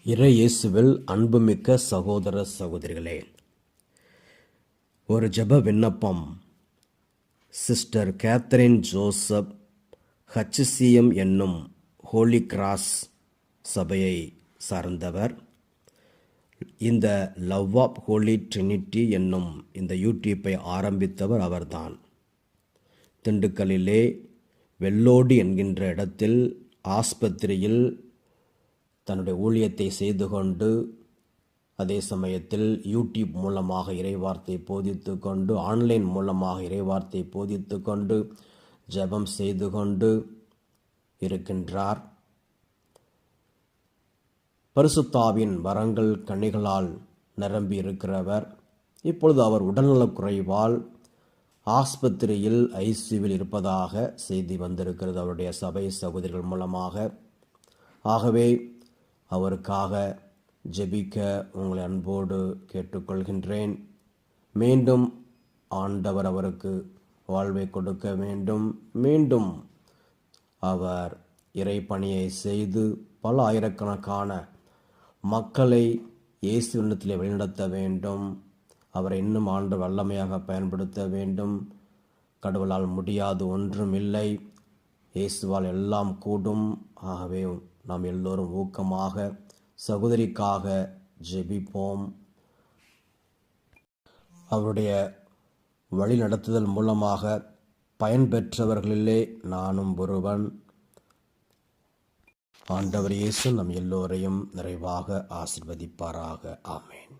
இறை இயேசுவில் அன்புமிக்க சகோதர சகோதரிகளே, ஒரு ஜெப விண்ணப்பம். சிஸ்டர் கேத்தரின் ஜோசப் HCM என்னும் ஹோலி கிராஸ் சபையை சார்ந்தவர். இந்த லவ் ஆப் ஹோலி ட்ரினிட்டி என்னும் இந்த யூடியூப்பை ஆரம்பித்தவர் அவர்தான். திண்டுக்கல்லிலே வெள்ளோடி என்கின்ற இடத்தில் ஆஸ்பத்திரியில் தன்னுடைய ஊழியத்தை செய்து கொண்டு, அதே சமயத்தில் யூடியூப் மூலமாக இறைவார்த்தை போதித்து கொண்டு, ஆன்லைன் மூலமாக இறைவார்த்தை போதித்து கொண்டு, ஜெபம் செய்து கொண்டு இருக்கின்றார். பரிசுத்தாவின் வரங்கள் கனிகளால் நிரம்பி இருக்கிறவர். இப்பொழுது அவர் உடல்நலக் குறைவால் ஆஸ்பத்திரியில் ஐசியூவில் இருப்பதாக செய்தி வந்திருக்கிறது அவருடைய சபை சகோதரிகள் மூலமாக. ஆகவே அவருக்காக ஜெபிக்க உங்களை அன்போடு கேட்டுக்கொள்கின்றேன். மீண்டும் ஆண்டவர் அவருக்கு வாழ்வை கொடுக்க வேண்டும். மீண்டும் அவர் இறைப்பணியை செய்து பல ஆயிரக்கணக்கான மக்களை இயேசுவிடத்திலே வழிநடத்த வேண்டும். அவரை இன்னும் ஆண்டவர் வல்லமையாக பயன்படுத்த வேண்டும். கடவுளால் முடியாது ஒன்றும் இல்லை, இயேசுவால் எல்லாம் கூடும். ஆகவே நாம் எல்லோரும் ஊக்கமாக சகோதரிக்காக ஜெபிப்போம். அவருடைய வழி நடத்துதல் மூலமாக பயன்பெற்றவர்களிலே நானும் ஒருவன். ஆண்டவர் இயேசு நம் எல்லோரையும் நிறைவாக ஆசீர்வதிப்பாராக. ஆமேன்.